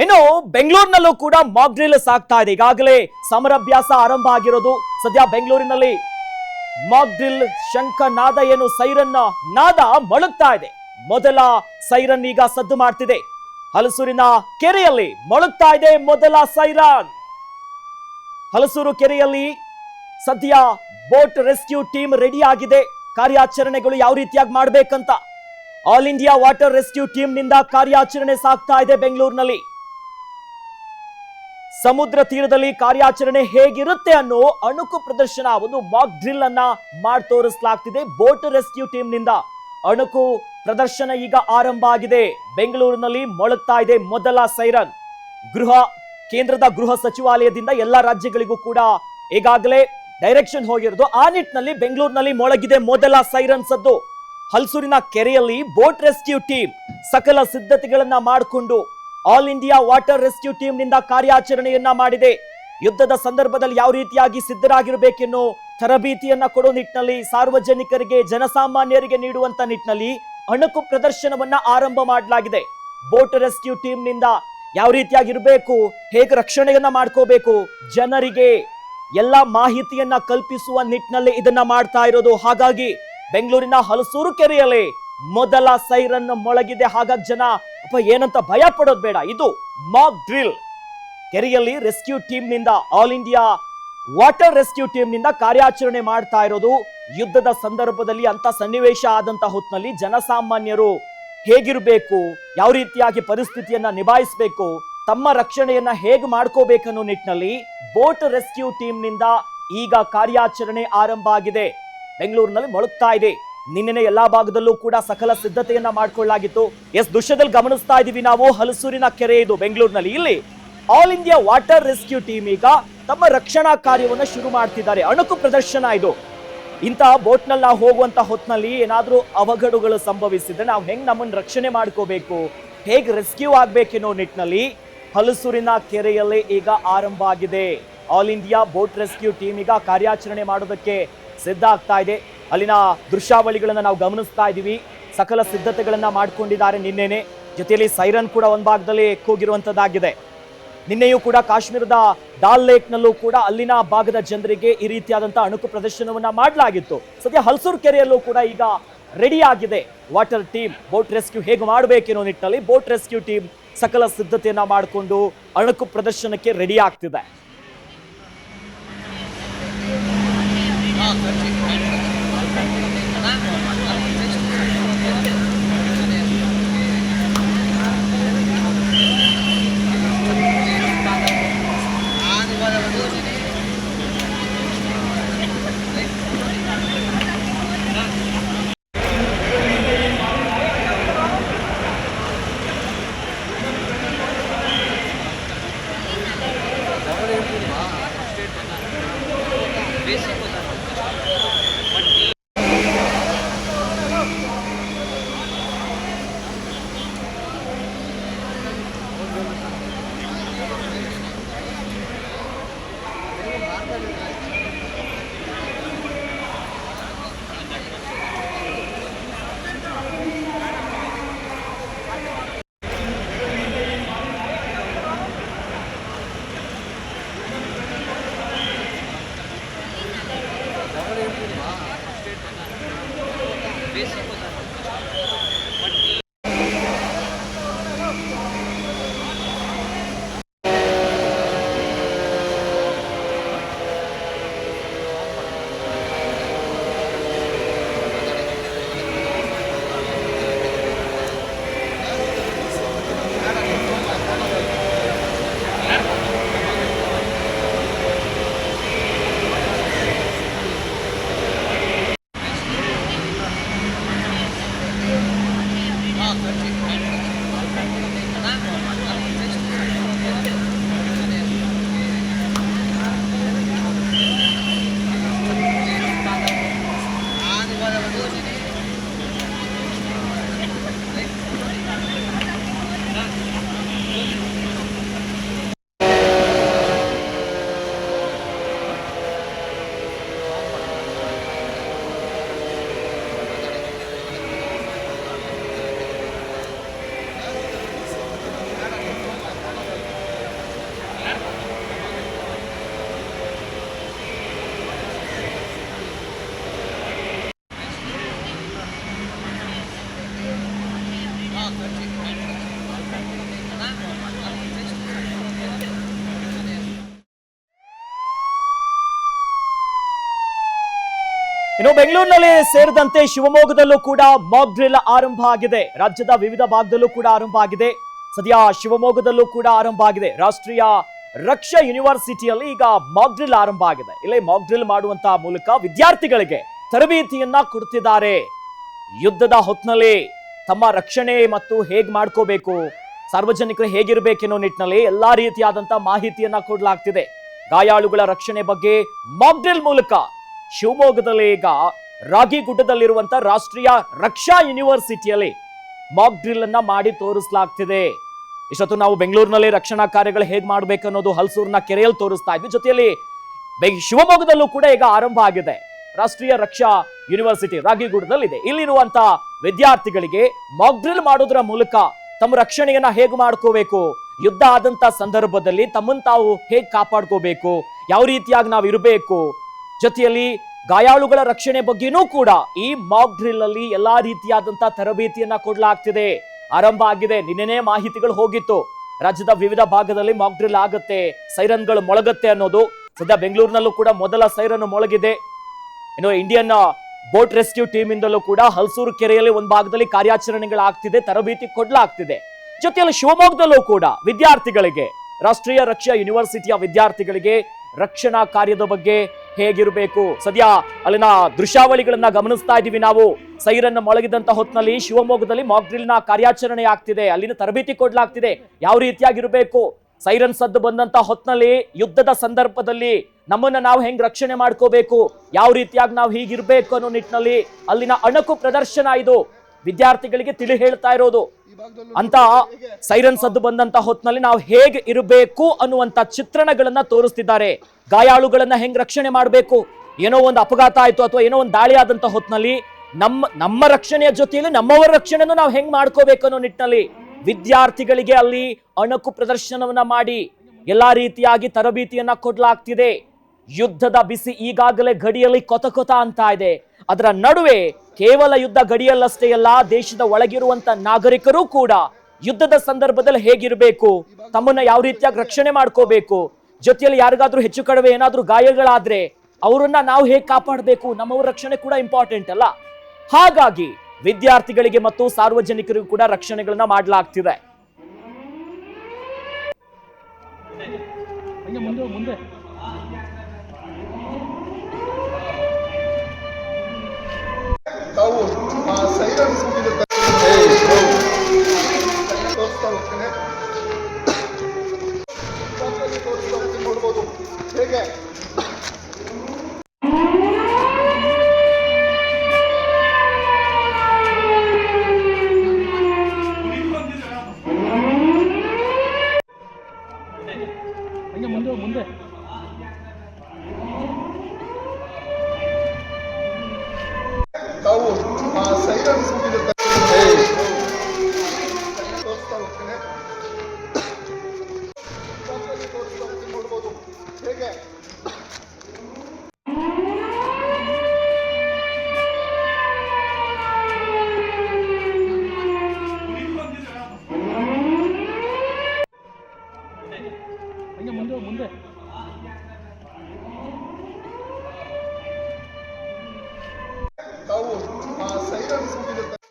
ಇನ್ನು ಬೆಂಗಳೂರಿನಲ್ಲೂ ಕೂಡ Mach drill ಸಾಗ್ತಾ ಇದೆ. ಈಗಾಗಲೇ ಸಮರಾಭ್ಯಾಸ ಆರಂಭ ಆಗಿರೋದು. ಸದ್ಯ ಬೆಂಗಳೂರಿನಲ್ಲಿ ಮಾಕ್ ಡ್ರಿಲ್ ಶಂಖನಾದ ಏನು ಸೈರನ್ ನಾದ ಮೊಳಗ್ತಾ ಇದೆ. ಮೊದಲ ಸೈರನ್ ಈಗ ಸದ್ದು ಮಾಡ್ತಿದೆ. ಹಲಸೂರಿನ ಕೆರೆಯಲ್ಲಿ ಮೊಳಗ್ತಾ ಇದೆ ಮೊದಲ ಸೈರನ್. ಹಲಸೂರು ಕೆರೆಯಲ್ಲಿ ಸದ್ಯ ಬೋಟ್ ರೆಸ್ಕ್ಯೂ ಟೀಮ್ ರೆಡಿ ಆಗಿದೆ. ಕಾರ್ಯಾಚರಣೆಗಳು ಯಾವ ರೀತಿಯಾಗಿ ಮಾಡಬೇಕಂತ all India water rescue team ನಿಂದ ಕಾರ್ಯಾಚರಣೆ ಸಾಗ್ತಾ ಇದೆ. ಬೆಂಗಳೂರಿನಲ್ಲಿ ಸಮುದ್ರ ತೀರದಲ್ಲಿ ಕಾರ್ಯಾಚರಣೆ ಹೇಗಿರುತ್ತೆ ಅನ್ನೋ ಅಣುಕು ಪ್ರದರ್ಶನ, ಒಂದು ಮಾಕ್ ಡ್ರಿಲ್ ಅನ್ನ ಮಾಡಿ ತೋರಿಸಲಾಗ್ತಿದೆ. ಬೋಟ್ ರೆಸ್ಕ್ಯೂ ಟೀಮ್ ನಿಂದ ಅಣುಕು ಪ್ರದರ್ಶನ ಈಗ ಆರಂಭ ಆಗಿದೆ. ಬೆಂಗಳೂರಿನಲ್ಲಿ ಮೊಳಗ್ತಾ ಇದೆ ಮೊದಲ ಸೈರನ್. ಕೇಂದ್ರದ ಗೃಹ ಸಚಿವಾಲಯದಿಂದ ಎಲ್ಲಾ ರಾಜ್ಯಗಳಿಗೂ ಕೂಡ ಈಗಾಗಲೇ ಡೈರೆಕ್ಷನ್ ಹೋಗಿರೋದು. ಆ ನಿಟ್ಟಿನಲ್ಲಿ ಬೆಂಗಳೂರಿನಲ್ಲಿ ಮೊಳಗಿದೆ ಮೊದಲ ಸೈರನ್ ಸದ್ದು. ಹಲಸೂರಿನ ಕೆರೆಯಲ್ಲಿ ಬೋಟ್ ರೆಸ್ಕ್ಯೂ ಟೀಮ್ ಸಕಲ ಸಿದ್ಧತೆಗಳನ್ನ ಮಾಡಿಕೊಂಡು all India water rescue team ನಿಂದ ಕಾರ್ಯಾಚರಣೆಯನ್ನ ಮಾಡಿದೆ. ಯುದ್ಧದ ಸಂದರ್ಭದಲ್ಲಿ ಯಾವ ರೀತಿಯಾಗಿ ಸಿದ್ಧರಾಗಿರಬೇಕೆನ್ನೋ ತರಬೇತಿಯನ್ನ ಕೊಡೋ ನಿಟ್ಟಿನಲ್ಲಿ, ಸಾರ್ವಜನಿಕರಿಗೆ ಜನಸಾಮಾನ್ಯರಿಗೆ ನೀಡುವಂತ ನಿಟ್ಟಿನಲ್ಲಿ ಅಣುಕು ಪ್ರದರ್ಶನವನ್ನ ಆರಂಭ ಮಾಡಲಾಗಿದೆ. ಬೋಟ್ ರೆಸ್ಕ್ಯೂ ಟೀಮ್ ನಿಂದ ಯಾವ ರೀತಿಯಾಗಿರ್ಬೇಕು, ಹೇಗೆ ರಕ್ಷಣೆಯನ್ನ ಮಾಡ್ಕೋಬೇಕು, ಜನರಿಗೆ ಎಲ್ಲ ಮಾಹಿತಿಯನ್ನ ಕಲ್ಪಿಸುವ ನಿಟ್ಟಿನಲ್ಲಿ ಇದನ್ನ ಮಾಡ್ತಾ ಇರೋದು. ಹಾಗಾಗಿ ಬೆಂಗಳೂರಿನ ಹಲಸೂರು ಕೆರೆಯಲ್ಲಿ ಮೊದಲ ಸೈರನ್ ಮೊಳಗಿದೆ. ಹಾಗಾಗಿ ಜನ ಏನಂತ ಭಯ ಪಡೋದು ಬೇಡ, ಇದು ಮಾಕ್ ಡ್ರಿಲ್. ಕೆರೆಯಲ್ಲಿ ರೆಸ್ಕ್ಯೂ ಟೀಮ್ ನಿಂದ, all India water rescue team ನಿಂದ ಕಾರ್ಯಾಚರಣೆ ಮಾಡ್ತಾ ಇರೋದು. ಯುದ್ಧದ ಸಂದರ್ಭದಲ್ಲಿ ಅಂತ ಸನ್ನಿವೇಶ ಆದಂತ ಹೊತ್ತಿನಲ್ಲಿ ಜನಸಾಮಾನ್ಯರು ಹೇಗಿರಬೇಕು, ಯಾವ ರೀತಿಯಾಗಿ ಪರಿಸ್ಥಿತಿಯನ್ನ ನಿಭಾಯಿಸಬೇಕು, ತಮ್ಮ ರಕ್ಷಣೆಯನ್ನ ಹೇಗೆ ಮಾಡ್ಕೋಬೇಕನ್ನೋ ನಿಟ್ಟಿನಲ್ಲಿ ಬೋಟ್ ರೆಸ್ಕ್ಯೂ ಟೀಮ್ ನಿಂದ ಈಗ ಕಾರ್ಯಾಚರಣೆ ಆರಂಭ ಆಗಿದೆ. ಬೆಂಗಳೂರಿನಲ್ಲಿ ಮೊಳಗ್ತಾ ಇದೆ. ನಿನ್ನೆ ಎಲ್ಲಾ ಭಾಗದಲ್ಲೂ ಕೂಡ ಸಕಲ ಸಿದ್ಧತೆಯನ್ನ ಮಾಡಿಕೊಳ್ಳಲಾಗಿತ್ತು. ದೃಶ್ಯದಲ್ಲಿ ಗಮನಿಸ್ತಾ ಇದೀವಿ ನಾವು, ಹಲಸೂರಿನ ಕೆರೆ ಇದು ಬೆಂಗಳೂರಿನಲ್ಲಿ. ಇಲ್ಲಿ all India water rescue team ಈಗ ತಮ್ಮ ರಕ್ಷಣಾ ಕಾರ್ಯವನ್ನ ಶುರು ಮಾಡ್ತಿದ್ದಾರೆ. ಅಣುಕು ಪ್ರದರ್ಶನ ಇದು. ಇಂತಹ ಬೋಟ್ ನಲ್ಲಿ ನಾವು ಹೋಗುವಂತ ಹೊತ್ತಿನಲ್ಲಿ ಏನಾದ್ರೂ ಅವಘಡಗಳು ಸಂಭವಿಸಿದ್ರೆ ನಾವು ಹೆಂಗ್ ನಮ್ಮನ್ನ ರಕ್ಷಣೆ ಮಾಡ್ಕೋಬೇಕು, ಹೇಗೆ ರೆಸ್ಕ್ಯೂ ಆಗ್ಬೇಕೆನ್ನೋ ನಿಟ್ಟಿನಲ್ಲಿ ಹಲಸೂರಿನ ಕೆರೆಯಲ್ಲಿ ಈಗ ಆರಂಭ ಆಗಿದೆ. All India boat rescue team ಈಗ ಕಾರ್ಯಾಚರಣೆ ಮಾಡೋದಕ್ಕೆ ಸಿದ್ಧ ಆಗ್ತಾ ಇದೆ. ಅಲ್ಲಿನ ದೃಶ್ಯಾವಳಿಗಳನ್ನ ನಾವು ಗಮನಿಸ್ತಾ ಇದೀವಿ. ಸಕಲ ಸಿದ್ಧತೆಗಳನ್ನ ಮಾಡ್ಕೊಂಡಿದ್ದಾರೆ ನಿನ್ನೆನೆ. ಜೊತೆಯಲ್ಲಿ ಸೈರನ್ ಕೂಡ ಒಂದ್ ಭಾಗದಲ್ಲಿ ಕೂಗಿರುವಂತದ್ದಾಗಿದೆ. ನಿನ್ನೆಯೂ ಕೂಡ ಕಾಶ್ಮೀರದ ಡಾಲ್ ಲೇಕ್ ನಲ್ಲೂ ಕೂಡ ಅಲ್ಲಿನ ಭಾಗದ ಜನರಿಗೆ ಈ ರೀತಿಯಾದಂತಹ ಅಣುಕು ಪ್ರದರ್ಶನವನ್ನ ಮಾಡಲಾಗಿತ್ತು. ಸದ್ಯ ಹಲಸೂರು ಕೆರೆಯಲ್ಲೂ ಕೂಡ ಈಗ ರೆಡಿ ಆಗಿದೆ ವಾಟರ್ ಟೀಮ್. ಬೋಟ್ ರೆಸ್ಕ್ಯೂ ಹೇಗೆ ಮಾಡಬೇಕೆನ್ನೋ ನಿಟ್ಟಿನಲ್ಲಿ ಬೋಟ್ ರೆಸ್ಕ್ಯೂ ಟೀಮ್ ಸಕಲ ಸಿದ್ಧತೆಯನ್ನ ಮಾಡಿಕೊಂಡು ಅಣುಕು ಪ್ರದರ್ಶನಕ್ಕೆ ರೆಡಿ ಆಗ್ತಿದೆ. ಇನ್ನು ಬೆಂಗಳೂರಿನಲ್ಲಿ ಸೇರಿದಂತೆ ಶಿವಮೊಗ್ಗದಲ್ಲೂ ಕೂಡ ಮಾಕ್ ಡ್ರಿಲ್ ಆರಂಭ ಆಗಿದೆ. ರಾಜ್ಯದ ವಿವಿಧ ಭಾಗದಲ್ಲೂ ಕೂಡ ಆರಂಭ ಆಗಿದೆ. ಸದ್ಯ ಶಿವಮೊಗ್ಗದಲ್ಲೂ ಕೂಡ ಆರಂಭ ಆಗಿದೆ. ರಾಷ್ಟ್ರೀಯ ರಕ್ಷಾ ಯೂನಿವರ್ಸಿಟಿಯಲ್ಲಿ ಈಗ ಮಾಕ್ ಡ್ರಿಲ್ ಆರಂಭ ಆಗಿದೆ. ಇಲ್ಲಿ ಮಾಕ್ ಡ್ರಿಲ್ ಮಾಡುವಂತಹ ಮೂಲಕ ವಿದ್ಯಾರ್ಥಿಗಳಿಗೆ ತರಬೇತಿಯನ್ನ ಕೊಡ್ತಿದ್ದಾರೆ. ಯುದ್ಧದ ಹೊತ್ತಿನಲ್ಲಿ ತಮ್ಮ ರಕ್ಷಣೆ ಮತ್ತು ಹೇಗ್ ಮಾಡ್ಕೋಬೇಕು, ಸಾರ್ವಜನಿಕರು ಹೇಗಿರ್ಬೇಕೆನ್ನೋ ನಿಟ್ಟಿನಲ್ಲಿ ಎಲ್ಲಾ ರೀತಿಯಾದಂತಹ ಮಾಹಿತಿಯನ್ನ ಕೊಡಲಾಗ್ತಿದೆ. ಗಾಯಾಳುಗಳ ರಕ್ಷಣೆ ಬಗ್ಗೆ ಮಾಕ್ ಡ್ರಿಲ್ ಮೂಲಕ ಶಿವಮೊಗ್ಗದಲ್ಲಿ ಈಗ ರಾಗಿಗುಡ್ಡದಲ್ಲಿರುವಂತ ರಾಷ್ಟ್ರೀಯ ರಕ್ಷಾ ಯೂನಿವರ್ಸಿಟಿಯಲ್ಲಿ ಮಾಕ್ ಡ್ರಿಲ್ ಅನ್ನ ಮಾಡಿ ತೋರಿಸಲಾಗ್ತಿದೆ. ಇಷ್ಟೊತ್ತು ನಾವು ಬೆಂಗಳೂರಿನಲ್ಲಿ ರಕ್ಷಣಾ ಕಾರ್ಯಗಳು ಹೇಗ್ ಮಾಡ್ಬೇಕು ಅನ್ನೋದು ಹಲಸೂರಿನ ಕೆರೆಯಲ್ಲಿ ತೋರಿಸ್ತಾ ಇದ್ವಿ. ಜೊತೆಯಲ್ಲಿ ಶಿವಮೊಗ್ಗದಲ್ಲೂ ಕೂಡ ಈಗ ಆರಂಭ ಆಗಿದೆ. ರಾಷ್ಟ್ರೀಯ ರಕ್ಷಾ ಯೂನಿವರ್ಸಿಟಿ ರಾಗಿಗುಡ್ಡದಲ್ಲಿದೆ. ಇಲ್ಲಿರುವಂತ ವಿದ್ಯಾರ್ಥಿಗಳಿಗೆ ಮಾಕ್ ಡ್ರಿಲ್ ಮಾಡೋದ್ರ ಮೂಲಕ ತಮ್ಮ ರಕ್ಷಣೆಯನ್ನ ಹೇಗೆ ಮಾಡ್ಕೋಬೇಕು, ಯುದ್ಧ ಆದಂತ ಸಂದರ್ಭದಲ್ಲಿ ತಮ್ಮನ್ನು ತಾವು ಹೇಗೆ ಕಾಪಾಡ್ಕೋಬೇಕು, ಯಾವ ರೀತಿಯಾಗಿ ನಾವು ಇರಬೇಕು, ಜೊತೆಯಲ್ಲಿ ಗಾಯಾಳುಗಳ ರಕ್ಷಣೆ ಬಗ್ಗೆನೂ ಕೂಡ ಈ ಮಾಕ್ ಡ್ರಿಲ್ ಅಲ್ಲಿ ಎಲ್ಲಾ ರೀತಿಯಾದಂತ ತರಬೇತಿಯನ್ನ ಕೊಡಲಾಗ್ತಿದೆ. ಆರಂಭ ಆಗಿದೆ. ನಿನ್ನೆನೇ ಮಾಹಿತಿಗಳು ಹೋಗಿತ್ತು. ರಾಜ್ಯದ ವಿವಿಧ ಭಾಗದಲ್ಲಿ ಮಾಕ್ ಡ್ರಿಲ್ ಆಗುತ್ತೆ, ಸೈರನ್ಗಳು ಮೊಳಗುತ್ತೆ ಅನ್ನೋದು. ಸದ್ಯ ಬೆಂಗಳೂರಿನಲ್ಲೂ ಕೂಡ ಮೊದಲ ಸೈರನ್ ಮೊಳಗಿದೆ. ಇನ್ನು ಇಂಡಿಯನ್ ಬೋಟ್ ರೆಸ್ಕ್ಯೂ ಟೀಮ್ ಇಂದಲೂ ಕೂಡ ಹಲಸೂರು ಕೆರೆಯಲ್ಲಿ ಒಂದು ಭಾಗದಲ್ಲಿ ಕಾರ್ಯಾಚರಣೆಗಳಾಗ್ತಿದೆ, ತರಬೇತಿ ಕೊಡ್ಲಾಗ್ತಿದೆ. ಜೊತೆಯಲ್ಲಿ ಶಿವಮೊಗ್ಗದಲ್ಲೂ ಕೂಡ ವಿದ್ಯಾರ್ಥಿಗಳಿಗೆ, ರಾಷ್ಟ್ರೀಯ ರಕ್ಷಾ ಯೂನಿವರ್ಸಿಟಿಯ ವಿದ್ಯಾರ್ಥಿಗಳಿಗೆ ರಕ್ಷಣಾ ಕಾರ್ಯದ ಬಗ್ಗೆ ಹೇಗಿರಬೇಕು, ಸದ್ಯ ಅಲ್ಲಿನ ದೃಶ್ಯಾವಳಿಗಳನ್ನ ಗಮನಿಸ್ತಾ ಇದೀವಿ ನಾವು. ಸೈರನ್ ಮೊಳಗಿದಂತ ಹೊತ್ತಿನಲ್ಲಿ ಶಿವಮೊಗ್ಗದಲ್ಲಿ ಮಾಕ್ ಡ್ರಿಲ್ ನ ಕಾರ್ಯಾಚರಣೆ ಆಗ್ತಿದೆ. ಅಲ್ಲಿನ ತರಬೇತಿ ಕೊಡ್ಲಾಗ್ತಿದೆ ಯಾವ ರೀತಿಯಾಗಿರ್ಬೇಕು. ಸೈರನ್ ಸದ್ದು ಬಂದಂತ ಹೊತ್ತಿನಲ್ಲಿ ಯುದ್ಧದ ಸಂದರ್ಭದಲ್ಲಿ ನಮ್ಮನ್ನ ನಾವು ಹೆಂಗ್ ರಕ್ಷಣೆ ಮಾಡ್ಕೋಬೇಕು, ಯಾವ ರೀತಿಯಾಗಿ ನಾವು ಹೀಗಿರ್ಬೇಕು ಅನ್ನೋ ನಿಟ್ಟಿನಲ್ಲಿ ಅಲ್ಲಿನ ಅಣಕು ಪ್ರದರ್ಶನ ಇದು. ವಿದ್ಯಾರ್ಥಿಗಳಿಗೆ ತಿಳಿ ಹೇಳ್ತಾ ಇರೋದು ಅಂತ ಸೈರನ್ ಸದ್ದು ಬಂದಂತ ಹೊತ್ತಿನಲ್ಲಿ ನಾವು ಹೇಗೆ ಇರಬೇಕು ಅನ್ನುವಂತ ಚಿತ್ರಣಗಳನ್ನ ತೋರಿಸ್ತಿದ್ದಾರೆ. ಗಾಯಾಳುಗಳನ್ನ ಹೆಂಗ್ ರಕ್ಷಣೆ ಮಾಡಬೇಕು, ಏನೋ ಒಂದು ಅಪಘಾತ ಆಯ್ತು ಅಥವಾ ಏನೋ ಒಂದು ದಾಳಿ ಆದಂತ ಹೊತ್ತಿನಲ್ಲಿ ನಮ್ಮ ರಕ್ಷಣೆಯ ಜೊತೆಯಲ್ಲಿ ನಮ್ಮವರ ರಕ್ಷಣೆಯನ್ನು ನಾವು ಹೆಂಗ್ ಮಾಡ್ಕೋಬೇಕು ಅನ್ನೋ ನಿಟ್ಟಿನಲ್ಲಿ ವಿದ್ಯಾರ್ಥಿಗಳಿಗೆ ಅಲ್ಲಿ ಅಣಕು ಪ್ರದರ್ಶನವನ್ನ ಮಾಡಿ ಎಲ್ಲಾ ರೀತಿಯಾಗಿ ತರಬೇತಿಯನ್ನ ಕೊಡ್ಲಾಗ್ತಿದೆ. ಯುದ್ಧದ ಬಿಸಿ ಈಗಾಗಲೇ ಗಡಿಯಲ್ಲಿ ಕೊತ ಕೊತ ಅಂತ ಇದೆ. ಅದರ ನಡುವೆ ಕೇವಲ ಯುದ್ಧ ಗಡಿಯಲ್ಲಷ್ಟೇ ಅಲ್ಲ, ದೇಶದ ಒಳಗಿರುವಂತ ನಾಗರಿಕರು ಕೂಡ ಯುದ್ಧದ ಸಂದರ್ಭದಲ್ಲಿ ಹೇಗಿರಬೇಕು, ತಮ್ಮನ್ನ ಯಾವ ರೀತಿಯಾಗಿ ರಕ್ಷಣೆ ಮಾಡ್ಕೋಬೇಕು, ಜೊತೆಯಲ್ಲಿ ಯಾರಿಗಾದ್ರೂ ಹೆಚ್ಚು ಕಡಿಮೆ ಏನಾದ್ರೂ ಗಾಯಗಳಾದ್ರೆ ಅವರನ್ನ ನಾವು ಹೇಗೆ ಕಾಪಾಡಬೇಕು, ನಮ್ಮವರ ರಕ್ಷಣೆ ಕೂಡ ಇಂಪಾರ್ಟೆಂಟ್ ಅಲ್ಲ. ಹಾಗಾಗಿ ವಿದ್ಯಾರ್ಥಿಗಳಿಗೆ ಮತ್ತು ಸಾರ್ವಜನಿಕರಿಗೂ ಕೂಡ ರಕ್ಷಣೆಗಳನ್ನ ಮಾಡಲಾಗ್ತಿದೆ. ತಾವು ಸೈರನ್ ತೋರಿಸ್ತಾ ಹೋಗ್ತೇನೆ, ನೋಡ್ಬೋದು ಹೇಗೆ ಮುಂದೆ ತಾವು ಸೈರನ್ ತೋರಿಸ್ತಾ ಹೋಗ್ತೇನೆ, ನೋಡ್ಬೋದು ಹೇಗೆ ಮುಂದೆ ತಾವು ಸೈರನ್